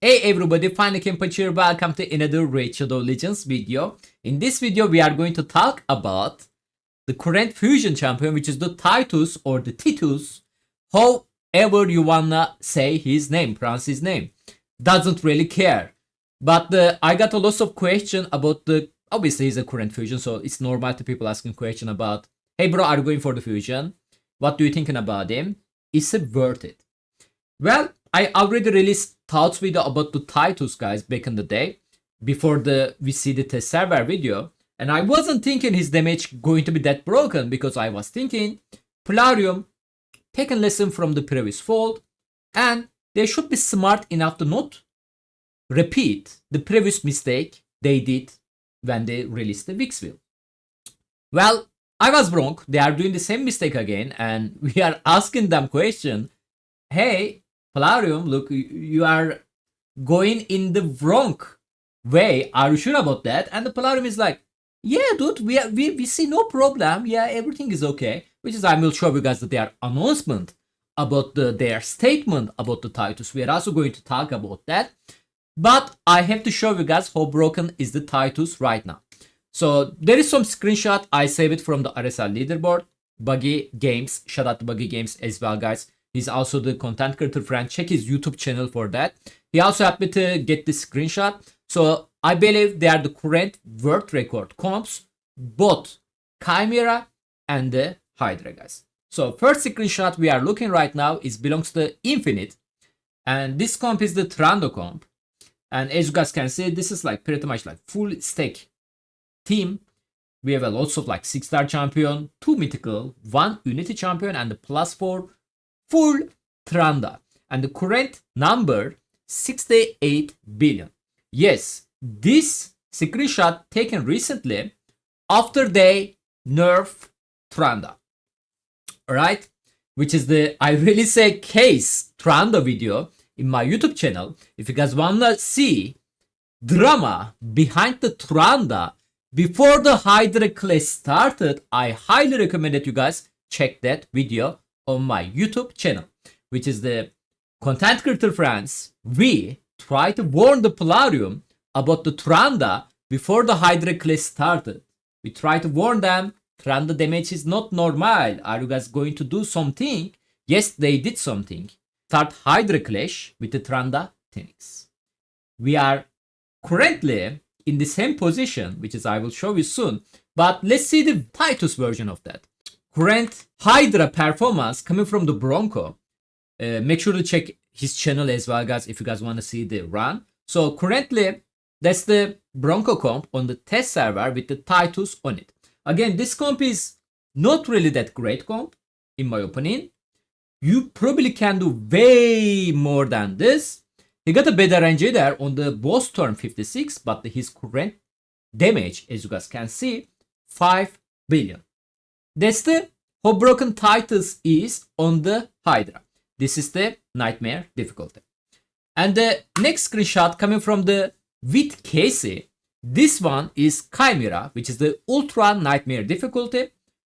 Hey everybody, finalKenpachi here. Welcome to another Raid Shadow Legends video. In this video, we are going to talk about the current fusion champion, which is the Titus or the Titus. However you wanna say his name, pronounce his name. Doesn't really care. But I got a lot of question about obviously he's a current fusion, so it's normal to people asking question about, hey bro, are you going for the fusion? What do you thinking about him? Is it worth it? Well, I already released thoughts video about the Titus guys back in the day, before we see the test server video, and I wasn't thinking his damage going to be that broken because I was thinking Plarium taken lesson from the previous fold, and they should be smart enough to not repeat the previous mistake they did when they released the Vixville. Well, I was wrong. They are doing the same mistake again, and we are asking them question. Hey, Plarium, look, you are going in the wrong way. Are you sure about that? And the Plarium is like, yeah, dude, we see no problem. Yeah, everything is okay. Which is, I will show you guys that their announcement about their statement about the Titus. We are also going to talk about that. But I have to show you guys how broken is the Titus right now. So there is some screenshot. I saved it from the RSL leaderboard. Buggy Games. Shout out to Buggy Games as well, guys. He's also the content creator friend. Check his YouTube channel for that. He also helped me to get this screenshot. So I believe they are the current world record comps, both Chimera and the Hydra, guys. So first screenshot we are looking right now belongs to Infinite. And this comp is the Trunda comp. And as you guys can see, this is like pretty much like full stack team. We have a lots of like 6-star champion, 2 mythical, 1 unity champion, and the +4 full Trunda, and the current number 68 billion. Yes, this screenshot taken recently after they nerf Trunda, right? Which is the I really say case Trunda video in my YouTube channel. If you guys wanna see drama behind the Trunda before the Hydra class started, I highly recommend that you guys check that video on my YouTube channel, which is the content creator friends. We try to warn the Plarium about the Trunda before the Hydra class started. We try to warn them, Trunda damage is not normal. Are you guys going to do something? Yes, they did something. Start Hydra clash with the Trunda 10x. We are currently in the same position, which is I will show you soon. But let's see the Titus version of that. Current Hydra performance coming from the Bronco. Make sure to check his channel as well, guys, if you guys want to see the run. So currently, that's the Bronco comp on the test server with the Titus on it. Again, this comp is not really that great comp, in my opinion. You probably can do way more than this. He got a better range there on the boss turn 56, but his current damage, as you guys can see, 5 billion. That's the how broken Titus is on the Hydra. This is the nightmare difficulty. And the next screenshot coming from the with Casey. This one is Chimera, which is the ultra nightmare difficulty.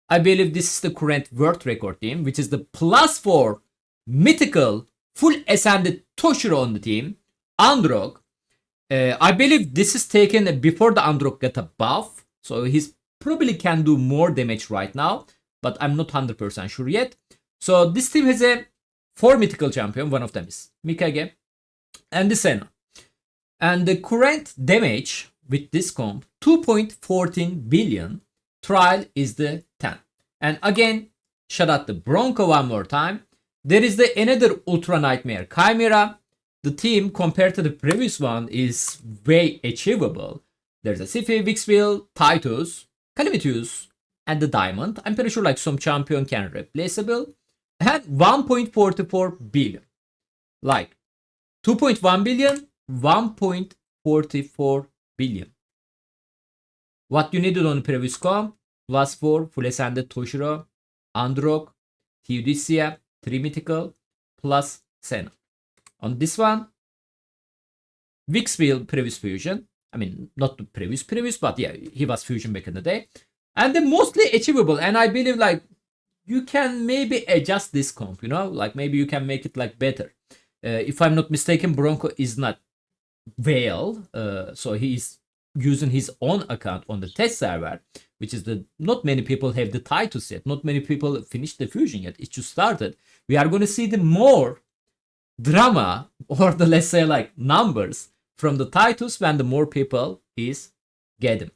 I believe this is the current world record team, which is the +4 mythical full ascended Toshiro on the team. Androg. I believe this is taken before the Androg got a buff. So he's probably can do more damage right now, but I'm not 100% sure yet. So this team has a 4 mythical champion. One of them is Mikage and the Senna. And the current damage with this comp, 2.14 billion. Trial is the 10. And again, shout out the Bronco one more time. There is the another ultra nightmare Chimera. The team compared to the previous one is way achievable. There's a Sifi, Vixville, Titus, Calamitus, and the Diamond. I'm pretty sure like some champion can replaceable. And 1.44 billion. Like 2.1 billion, 1.44 billion. What you needed on the previous comp, +4 full ascended Toshiro, Androg, Theodicea, 3 mythical, plus Senna. On this one, Vixville previous fusion. I mean, not the previous, but yeah, he was fusion back in the day. And the mostly achievable. And I believe like you can maybe adjust this comp, you know, like maybe you can make it like better. If I'm not mistaken, Bronco is not whale. So he's using his own account on the test server, which is the not many people have the Titus yet. Not many people finished the fusion yet. It just started. We are going to see the more drama, or the, let's say, like, numbers from the Titus when the more people is get him.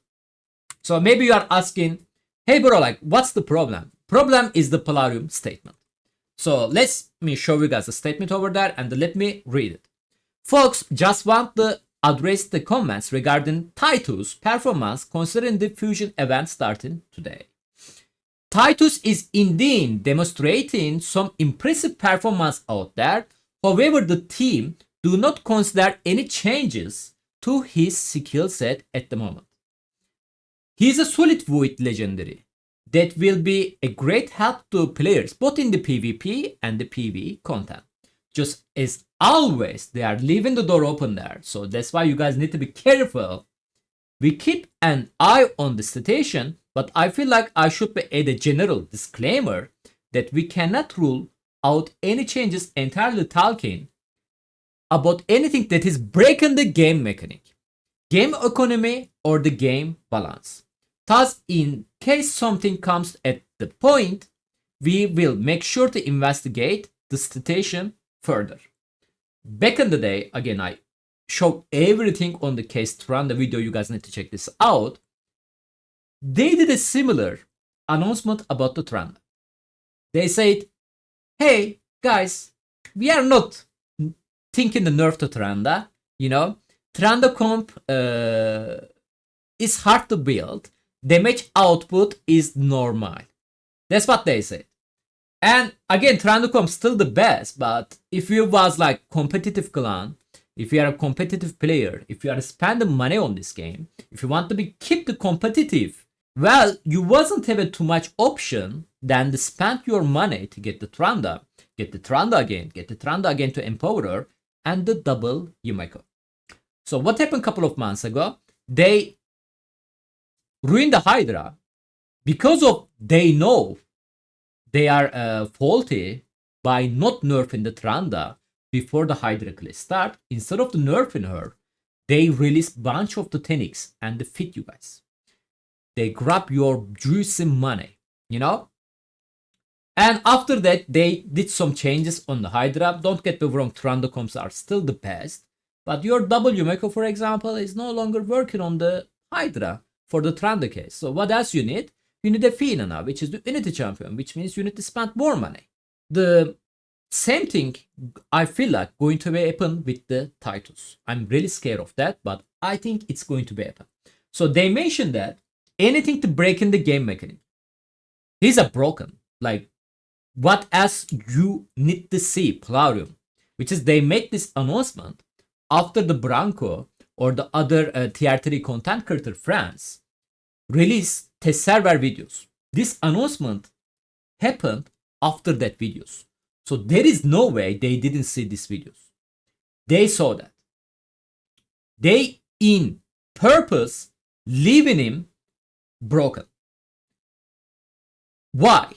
So maybe you are asking, hey bro, like, what's the problem? Problem is the Plarium statement. So let me show you guys the statement over there and let me read it. Folks, just want to address the comments regarding Titus performance considering the fusion event starting today. Titus is indeed demonstrating some impressive performance out there. However, the team do not consider any changes to his skill set at the moment. He is a solid void legendary that will be a great help to players both in the PvP and the PvE content. Just as always, they are leaving the door open there. So that's why you guys need to be careful. We keep an eye on the situation, but I feel like I should add a general disclaimer that we cannot rule out any changes entirely talking about anything that is breaking the game mechanic, game economy, or the game balance. Thus, in case something comes at the point, we will make sure to investigate the situation further. Back in the day, again, I showed everything on the case Trunda video. You guys need to check this out. They did a similar announcement about the Trunda. They said, hey guys, we are not thinking the nerf to Trunda. You know, Trunda comp is hard to build. Damage output is normal. That's what they said. And again, Trunda comp still the best, but if you was like competitive clan, if you are a competitive player, if you are spending money on this game, if you want to keep the competitive, well, you wasn't having too much option than to spend your money to get the Trunda, get the Trunda again to Empowerer, and the double Yumeko. So what happened a couple of months ago? They ruined the Hydra because of they know they are faulty by not nerfing the Trunda before the Hydra class start. Instead of the nerfing her, they release bunch of the Tenix and they fit you guys. They grab your juicy money, you know? And after that, they did some changes on the Hydra. Don't get me wrong, Trunda comps are still the best. But your W Meko, for example, is no longer working on the Hydra for the Trunda case. So what else you need? You need a Fina now, which is the Unity champion, which means you need to spend more money. The same thing, I feel like, going to happen with the Titus. I'm really scared of that, but I think it's going to happen. So they mentioned that anything to break in the game mechanic. These are broken. Like, what else you need to see, Plarium? Which is they made this announcement after the Branco or the other tier 3 content creator friends released test server videos. This announcement happened after that videos. So there is no way they didn't see these videos. They saw that. They in purpose leaving him broken. Why?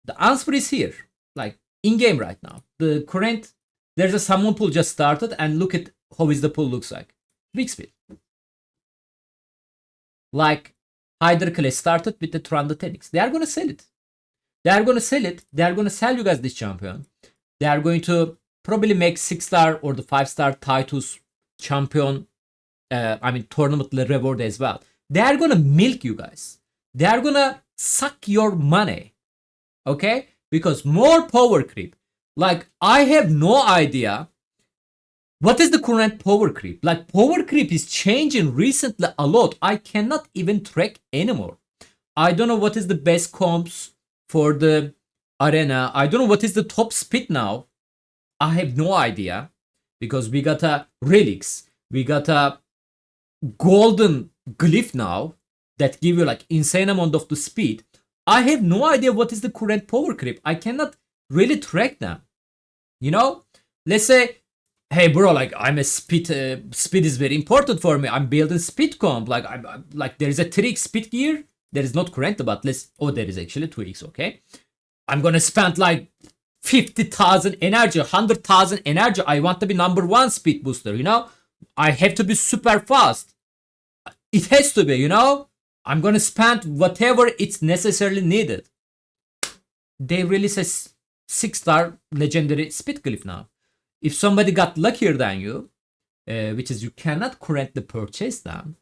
The answer is here, like in game right now. The current, there's a summon pool just started, and look at how is the pool looks like. Weak speed. Like Hydra class started with the Trunda Tenix. They are gonna sell it. They are gonna sell it. They are gonna sell you guys this champion. They are going to probably make 6-star or the 5-star Titus champion. Tournament reward as well. They are gonna milk you guys. They are gonna suck your money. Okay? Because more power creep. Like, I have no idea what is the current power creep. Like, power creep is changing recently a lot. I cannot even track anymore. I don't know what is the best comps for the arena. I don't know what is the top speed now. I have no idea. Because we got a Relics. We got a golden glyph now that give you like insane amount of the speed. I have no idea what is the current power creep. I cannot really track them. You know, let's say, hey bro, like I'm a speed is very important for me. I'm building speed comp. Like I'm like there is a 3x speed gear. There is not current, but there is actually 2x. Okay, I'm gonna spend like 50,000 energy, 100,000 energy. I want to be number 1 speed booster. You know, I have to be super fast. It has to be, you know? I'm gonna spend whatever it's necessarily needed. They release a 6-star legendary speed glyph now. If somebody got luckier than you, which is you cannot currently purchase them,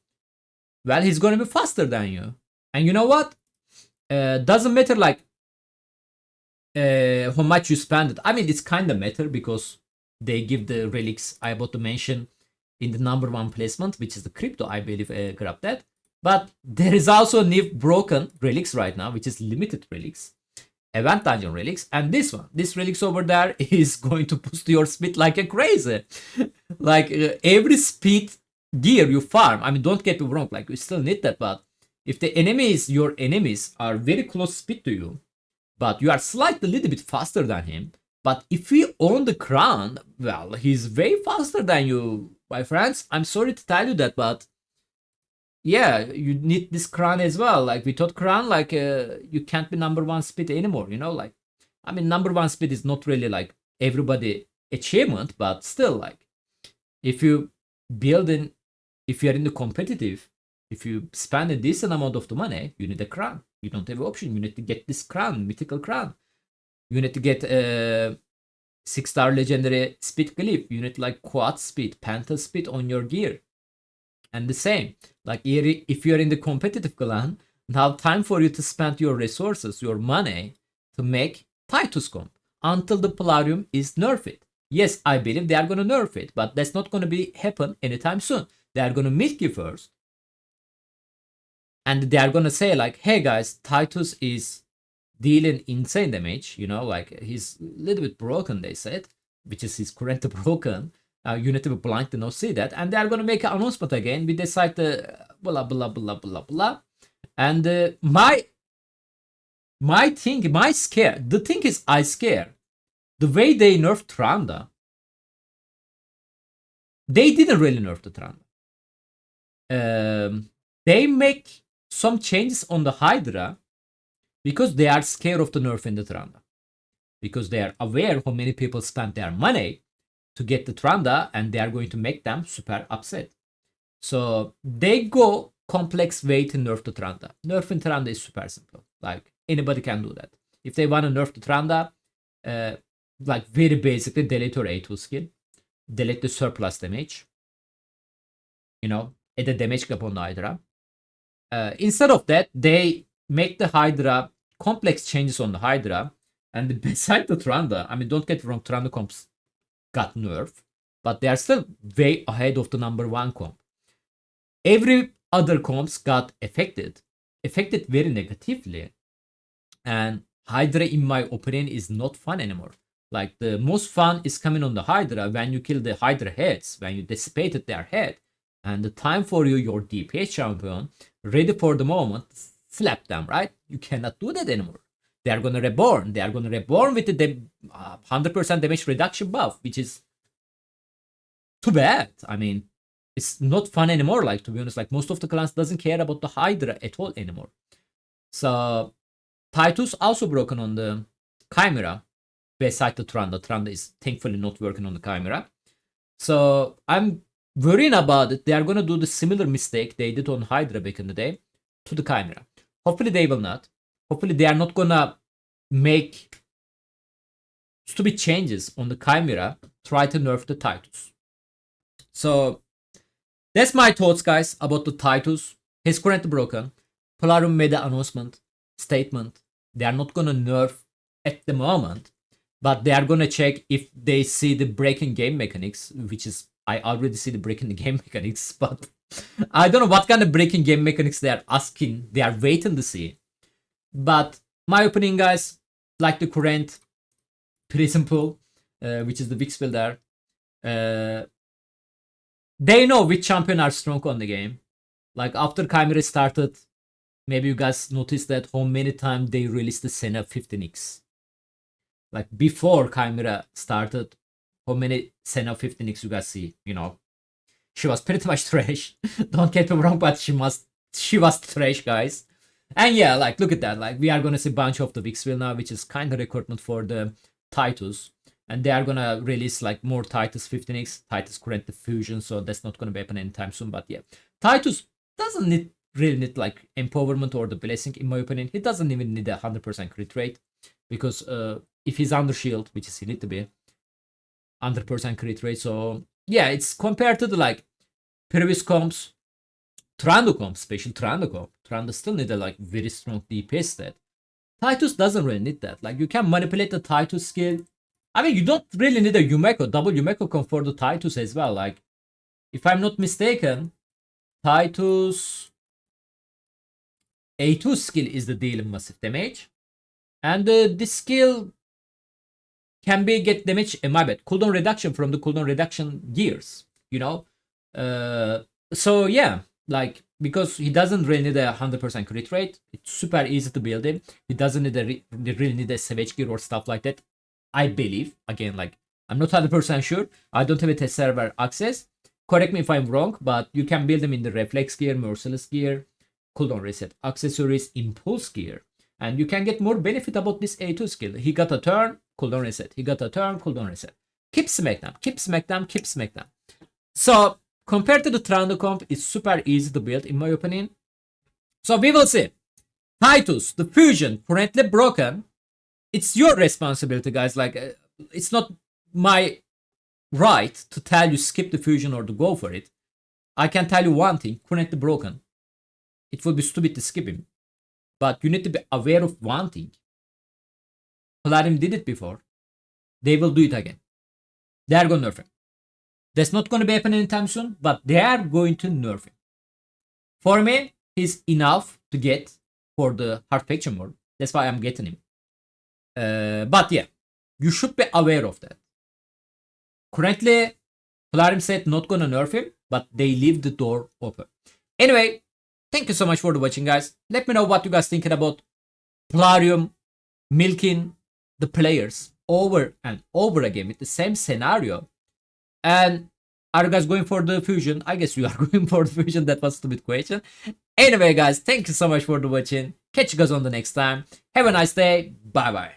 well, he's gonna be faster than you. And you know what? Doesn't matter like how much you spend it. I mean, it's kind of matter because they give the relics I about to mention in the number 1 placement, which is the crypto, I believe, grab that. But there is also new broken relics right now, which is limited relics, event dungeon relics, and this one, this relics over there is going to boost your speed like a crazy. Like every speed gear you farm, I mean, don't get me wrong, like you still need that, but if the enemies, your enemies are very close speed to you, but you are slightly a little bit faster than him, but if we own the crown, well, he's way faster than you, my friends. I'm sorry to tell you that, but yeah, you need this crown as well. Like without crown, like you can't be number 1 speed anymore, you know? Like, I mean, number 1 speed is not really like everybody achievement, but still, like if you build in, if you're in the competitive, if you spend a decent amount of the money, you need a crown. You don't have an option. You need to get this crown, mythical crown. You need to get a 6-star legendary speed glyph. You need like quad speed, penta speed on your gear. And the same, like if you're in the competitive clan, now time for you to spend your resources, your money to make Titus comp until the Plarium is nerfed. Yes, I believe they are going to nerf it, but that's not going to be happen anytime soon. They are going to meet you first. And they are going to say like, hey guys, Titus is dealing insane damage, you know, like he's a little bit broken, they said, which is he's currently broken. You need to be blind to not see that. And they are going to make an announcement again. We decide to blah, blah, blah, blah, blah. And my scare, the thing is I scare. The way they nerfed Trunda, they didn't really nerf the Trunda. They make some changes on the Hydra because they are scared of the nerf in the Trunda. Because they are aware how many people spend their money to get the Trunda, and they are going to make them super upset. So they go complex way to nerf the Trunda. Nerfing Trunda is super simple. Like anybody can do that. If they want to nerf the Trunda, like very basically delete your A2 skill, delete the surplus damage, you know, add the damage cap on the Hydra. Instead of that, they make the Hydra complex changes on the Hydra, and beside the Trunda, I mean, don't get me wrong, Trunda comps got nerfed, but they are still way ahead of the number 1 comp. Every other comps got affected very negatively, and Hydra, in my opinion, is not fun anymore. Like the most fun is coming on the Hydra when you kill the Hydra heads, when you dissipated their head, and the time for you, your DPS champion, ready for the moment, slap them, right? You cannot do that anymore. They are gonna reborn. They are gonna reborn with the 100% damage reduction buff, which is too bad. I mean, it's not fun anymore. Like, to be honest, like most of the clans doesn't care about the Hydra at all anymore. So Titus also broken on the Chimera, beside the Trunda. Trunda is thankfully not working on the Chimera. So I'm worrying about it. They are gonna do the similar mistake they did on Hydra back in the day to the Chimera. Hopefully they will not. Hopefully they are not gonna make stupid changes on the Chimera, try to nerf the Titus. So that's my thoughts, guys, about the Titus. He's currently broken. Plarium made an announcement, statement. They are not gonna nerf at the moment, but they are gonna check if they see the breaking game mechanics, which is, I already see the breaking game mechanics, but I don't know what kind of breaking game mechanics they are asking. They are waiting to see. But my opinion, guys, like the current prison pool, which is the Vix builder, they know which champion are strong on the game. Like after Chimera started, maybe you guys noticed that how many times they released the Senna 15x. Like before Chimera started, how many Senna 15x you guys see, you know. She was pretty much trash. Don't get me wrong, but she was trash, guys. And yeah, like look at that. Like we are gonna see a bunch of the Vixville now, which is kind of recruitment for the Titus. And they are gonna release like more Titus 15x. Titus currently fusion, so that's not gonna be happening anytime soon. But yeah, Titus doesn't really need like empowerment or the blessing, in my opinion. He doesn't even need a 100% crit rate, because if he's under shield, which is he need to be 100% crit rate. So yeah, it's compared to the like previous comps, Trunda comp, special Trunda comp. Trunda still need a like very strong DPS stat. Titus doesn't really need that. Like you can manipulate the Titus skill. I mean, you don't really need a Yumeko, double Yumeko comp for the Titus as well. Like, if I'm not mistaken, Titus A2 skill is the dealing massive damage. And this skill can be get damage, my bad, cooldown reduction from the cooldown reduction gears, you know? So yeah, like, because he doesn't really need a 100% crit rate, it's super easy to build him. He doesn't need really need a savage gear or stuff like that, I believe. Again, like, I'm not 100% sure. I don't have a test server access. Correct me if I'm wrong, but you can build them in the reflex gear, merciless gear, cooldown reset, accessories, impulse gear. And you can get more benefit about this A2 skill. He got a turn, cooldown reset. He got a turn, cooldown reset. Keep smackdown, keep smackdown, keep smackdown. So, compared to the Trunda comp, it's super easy to build, in my opinion. So, we will see. Titus, the fusion, currently broken. It's your responsibility, guys. Like, it's not my right to tell you skip the fusion or to go for it. I can tell you one thing, currently broken. It would be stupid to skip him. But you need to be aware of one thing. Plarium did it before. They will do it again. They are going to nerf him. That's not going to be happening anytime soon, but they are going to nerf him. For me, he's enough to get for the hard faction mode. That's why I'm getting him. But yeah, you should be aware of that. Currently, Plarium said not gonna nerf him, but they leave the door open. Anyway, thank you so much for watching, guys. Let me know what you guys thinking about Plarium milking the players over and over again with the same scenario. And are you guys going for the fusion? I guess you are going for the fusion. That was a stupid question. Anyway, guys, thank you so much for watching. Catch you guys on the next time. Have a nice day. Bye bye.